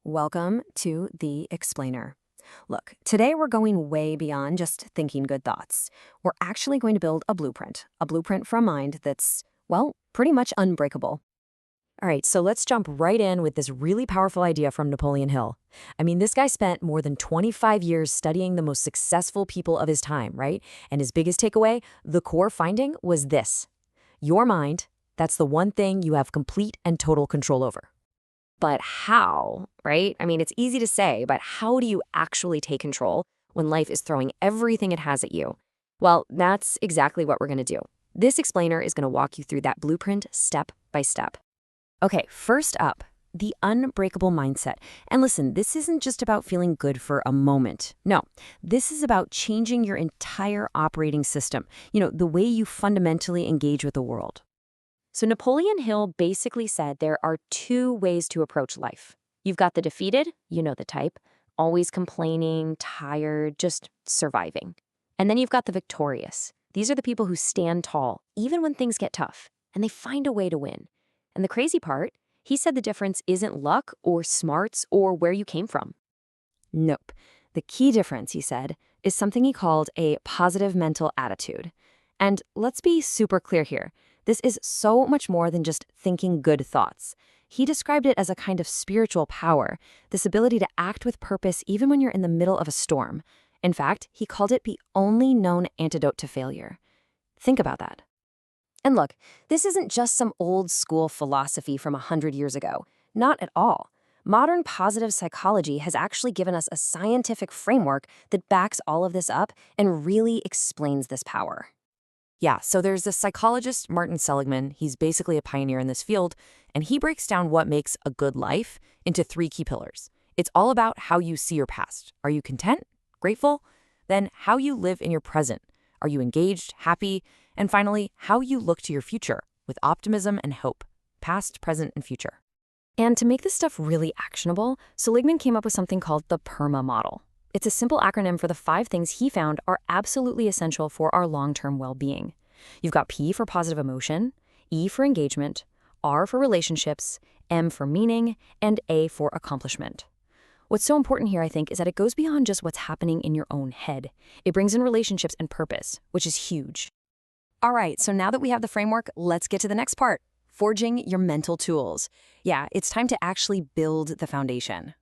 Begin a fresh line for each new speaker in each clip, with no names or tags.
Welcome to The Explainer. Look, today we're going way beyond just thinking good thoughts. We're actually going to build a blueprint for a mind that's, well, pretty much unbreakable.
All right, so let's jump right in with this really powerful idea from Napoleon Hill. This guy spent more than 25 years studying the most successful people of his time, right? And his biggest takeaway, the core finding, was this: your mind, that's the one thing you have complete and total control over.
But how, right? It's easy to say, but how do you actually take control when life is throwing everything it has at you? Well, that's exactly what we're going to do. This explainer is going to walk you through that blueprint step by step.
Okay, first up, the unbreakable mindset. And listen, this isn't just about feeling good for a moment. No, this is about changing your entire operating system, the way you fundamentally engage with the world.
So Napoleon Hill basically said there are two ways to approach life. You've got the defeated, you know the type, always complaining, tired, just surviving. And then you've got the victorious. These are the people who stand tall, even when things get tough, and they find a way to win. And the crazy part, he said the difference isn't luck or smarts or where you came from.
Nope. The key difference, he said, is something he called a positive mental attitude. And let's be super clear here. This is so much more than just thinking good thoughts. He described it as a kind of spiritual power, this ability to act with purpose even when you're in the middle of a storm. In fact, he called it the only known antidote to failure. Think about that.
And look, this isn't just some old school philosophy from 100 years ago. Not at all. Modern positive psychology has actually given us a scientific framework that backs all of this up and really explains this power.
Yeah, so there's this psychologist, Martin Seligman. He's basically a pioneer in this field, and he breaks down what makes a good life into three key pillars. It's all about how you see your past. Are you content? Grateful? Then how you live in your present. Are you engaged? Happy? And finally, how you look to your future with optimism and hope. Past, present, and future.
And to make this stuff really actionable, Seligman came up with something called the PERMA model. It's a simple acronym for the 5 things he found are absolutely essential for our long-term well-being. You've got P for positive emotion, E for engagement, R for relationships, M for meaning, and A for accomplishment. What's so important here, I think, is that it goes beyond just what's happening in your own head. It brings in relationships and purpose, which is huge.
All right, so now that we have the framework, let's get to the next part: forging your mental tools. Yeah, it's time to actually build the foundation.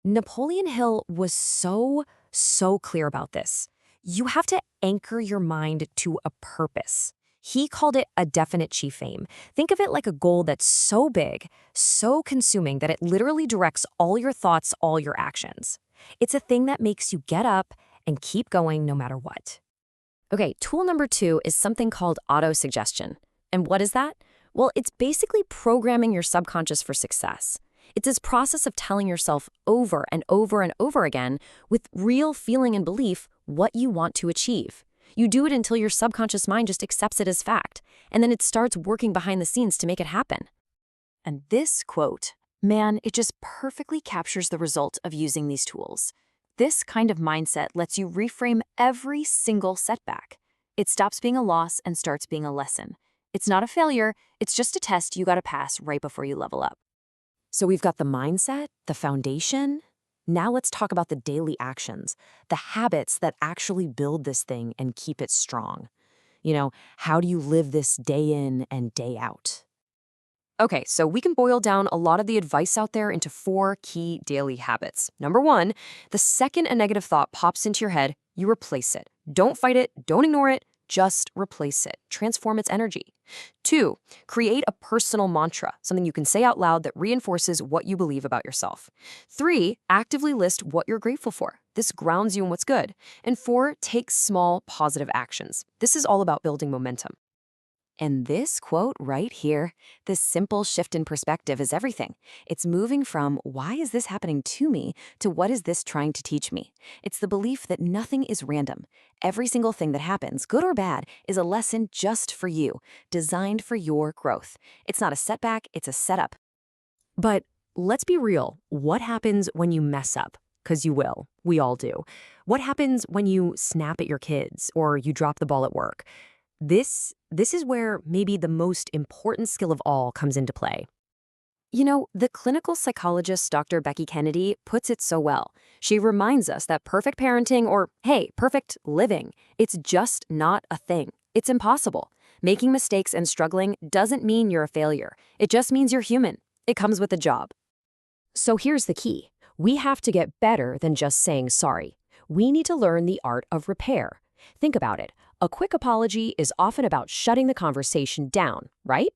Napoleon Hill was so clear about this. You have to anchor your mind to a purpose. He called it a definite chief aim. Think of it like a goal that's so big, so consuming that it literally directs all your thoughts, all your actions. It's a thing that makes you get up and keep going no matter what. Okay, tool number 2 is something called autosuggestion. And what is that? Well, it's basically programming your subconscious for success. It's this process of telling yourself over and over and over again with real feeling and belief what you want to achieve. You do it until your subconscious mind just accepts it as fact, and then it starts working behind the scenes to make it happen.
And this quote, man, it just perfectly captures the result of using these tools. This kind of mindset lets you reframe every single setback. It stops being a loss and starts being a lesson. It's not a failure, it's just a test you gotta pass right before you level up.
So we've got the mindset, the foundation. Now let's talk about the daily actions, the habits that actually build this thing and keep it strong. How do you live this day in and day out?
Okay, so we can boil down a lot of the advice out there into 4 key daily habits. Number 1, the second a negative thought pops into your head, you replace it. Don't fight it, don't ignore it, just replace it. Transform its energy. 2, create a personal mantra, something you can say out loud that reinforces what you believe about yourself. 3, actively list what you're grateful for. This grounds you in what's good. And 4, take small positive actions. This is all about building momentum.
And this quote right here, this simple shift in perspective is everything. It's moving from why is this happening to me to what is this trying to teach me? It's the belief that nothing is random. Every single thing that happens, good or bad, is a lesson just for you, designed for your growth. It's not a setback, it's a setup.
But let's be real. What happens when you mess up? Because you will. We all do. What happens when you snap at your kids or you drop the ball at work? This is where maybe the most important skill of all comes into play. You know, the clinical psychologist Dr. Becky Kennedy puts it so well. She reminds us that perfect parenting, or hey, perfect living, it's just not a thing. It's impossible. Making mistakes and struggling doesn't mean you're a failure. It just means you're human. It comes with the job.
So here's the key. We have to get better than just saying sorry. We need to learn the art of repair. Think about it. A quick apology is often about shutting the conversation down, right?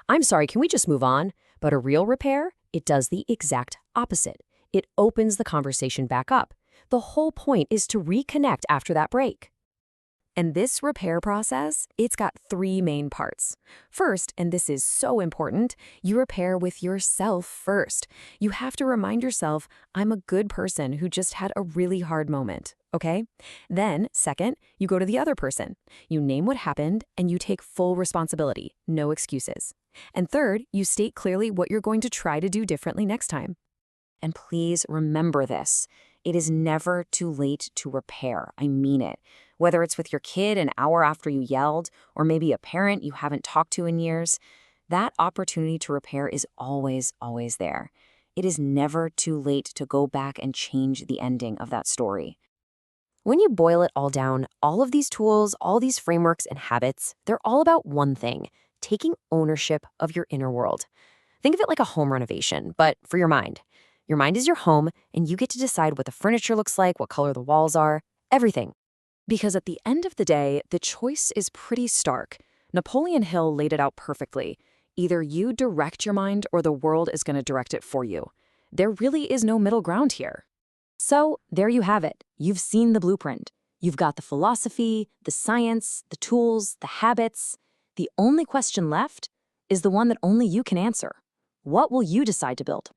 I'm sorry, can we just move on? But a real repair, it does the exact opposite. It opens the conversation back up. The whole point is to reconnect after that break.
And this repair process, it's got three main parts. First, and this is so important, you repair with yourself first. You have to remind yourself, I'm a good person who just had a really hard moment, okay? Then, second, you go to the other person. You name what happened and you take full responsibility, no excuses. And third, you state clearly what you're going to try to do differently next time.
And please remember this. It is never too late to repair. I mean it. Whether it's with your kid an hour after you yelled, or maybe a parent you haven't talked to in years, that opportunity to repair is always, always there. It is never too late to go back and change the ending of that story.
When you boil it all down, all of these tools, all these frameworks and habits, they're all about one thing: taking ownership of your inner world. Think of it like a home renovation, but for your mind. Your mind is your home, and you get to decide what the furniture looks like, what color the walls are, everything.
Because at the end of the day, the choice is pretty stark. Napoleon Hill laid it out perfectly. Either you direct your mind or the world is going to direct it for you. There really is no middle ground here.
So there you have it. You've seen the blueprint. You've got the philosophy, the science, the tools, the habits. The only question left is the one that only you can answer. What will you decide to build?